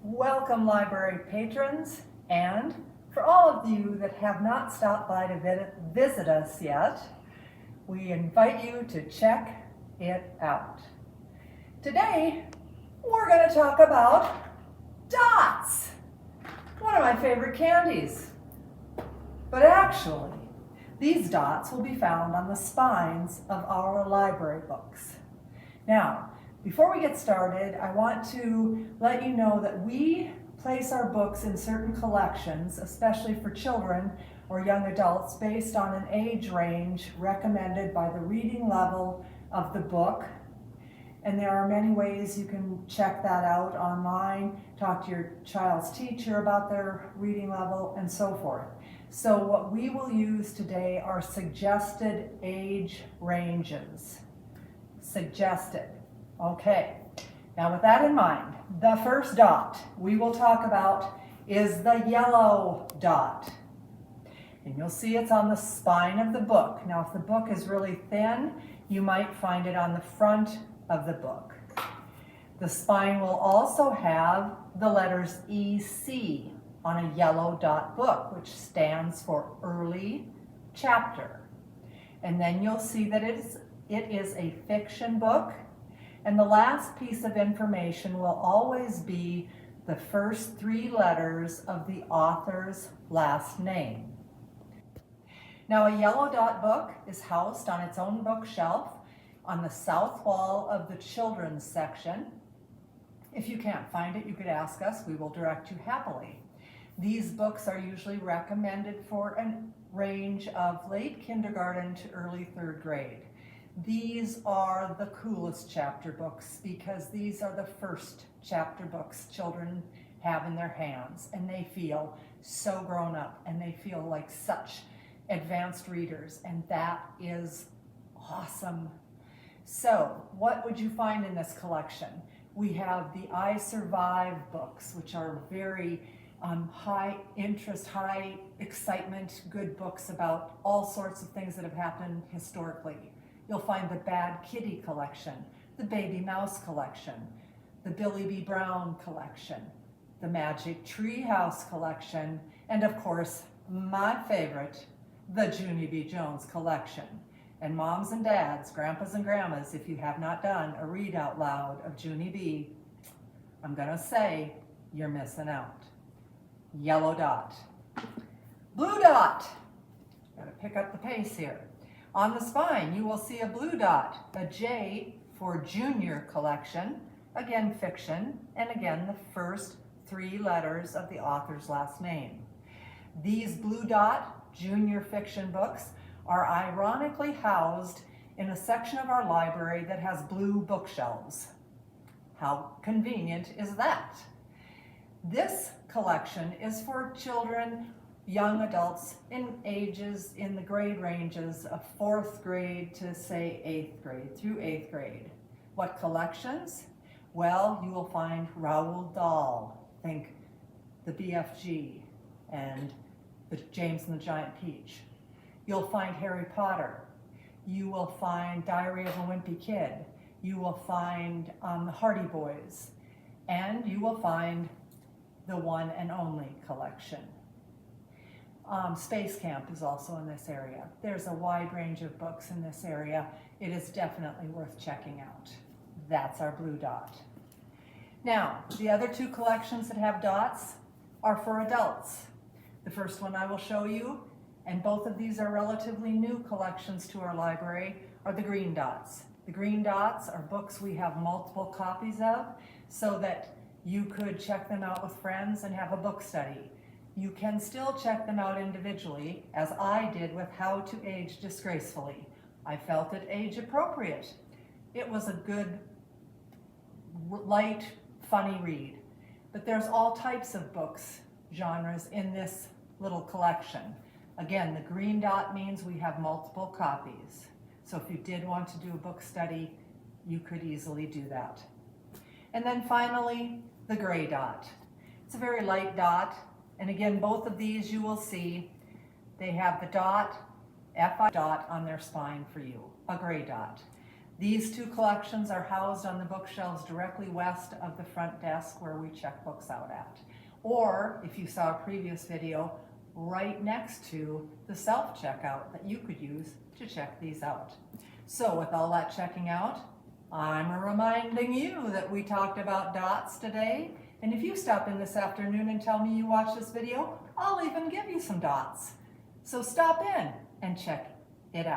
Welcome, library patrons, and for all of you that have not stopped by to visit us yet, we invite you to check it out. Today, we're going to talk about dots, one of my favorite candies. But actually, these dots will be found on the spines of our library books. Now, before we get started, I want to let you know that we place our books in certain collections, especially for children or young adults, based on an age range recommended by the reading level of the book. And there are many ways you can check that out online, talk to your child's teacher about their reading level, and so forth. So what we will use today are suggested age ranges. Suggested. Okay, now with that in mind, the first dot we will talk about is the yellow dot. And you'll see it's on the spine of the book. Now if the book is really thin, you might find it on the front of the book. The spine will also have the letters EC on a yellow dot book, which stands for early chapter. And then you'll see that it is a fiction book. And the last piece of information will always be the first three letters of the author's last name. Now, a yellow dot book is housed on its own bookshelf on the south wall of the children's section. If you can't find it, you could ask us. We will direct you happily. These books are usually recommended for a range of late kindergarten to early third grade. These are the coolest chapter books because these are the first chapter books children have in their hands, and they feel so grown up and they feel like such advanced readers, and that is awesome. So what would you find in this collection? We have the I Survive books, which are very high interest, high excitement, good books about all sorts of things that have happened historically. You'll find the Bad Kitty collection, the Baby Mouse collection, the Billy B. Brown collection, the Magic Tree House collection, and of course, my favorite, the Junie B. Jones collection. And moms and dads, grandpas and grandmas, if you have not done a read out loud of Junie B., I'm gonna say you're missing out. Yellow dot. Blue dot. Gotta pick up the pace here. On the spine, you will see a blue dot, a J for Junior collection, again fiction, and again the first three letters of the author's last name. These blue dot junior fiction books are ironically housed in a section of our library that has blue bookshelves. How convenient is that? This collection is for children, young adults in the grade ranges of 4th grade to say 8th grade, through 8th grade. What collections? Well, you will find Roald Dahl, think the BFG and the James and the Giant Peach. You'll find Harry Potter. You will find Diary of a Wimpy Kid. You will find the Hardy Boys. And you will find the One and Only collection. Space Camp is also in this area. There's a wide range of books in this area. It is definitely worth checking out. That's our blue dot. Now, the other two collections that have dots are for adults. The first one I will show you, and both of these are relatively new collections to our library, are the green dots. The green dots are books we have multiple copies of so that you could check them out with friends and have a book study. You can still check them out individually, as I did with How to Age Disgracefully. I felt it age appropriate. It was a good, light, funny read. But there's all types of books, genres in this little collection. Again, the green dot means we have multiple copies. So if you did want to do a book study, you could easily do that. And then finally, the gray dot. It's a very light dot. And again, both of these you will see, they have the dot, FI dot on their spine for you, a gray dot. These two collections are housed on the bookshelves directly west of the front desk where we check books out at. Or, if you saw a previous video, right next to the self-checkout that you could use to check these out. So with all that checking out, I'm reminding you that we talked about dots today. And if you stop in this afternoon and tell me you watched this video, I'll even give you some dots. So stop in and check it out.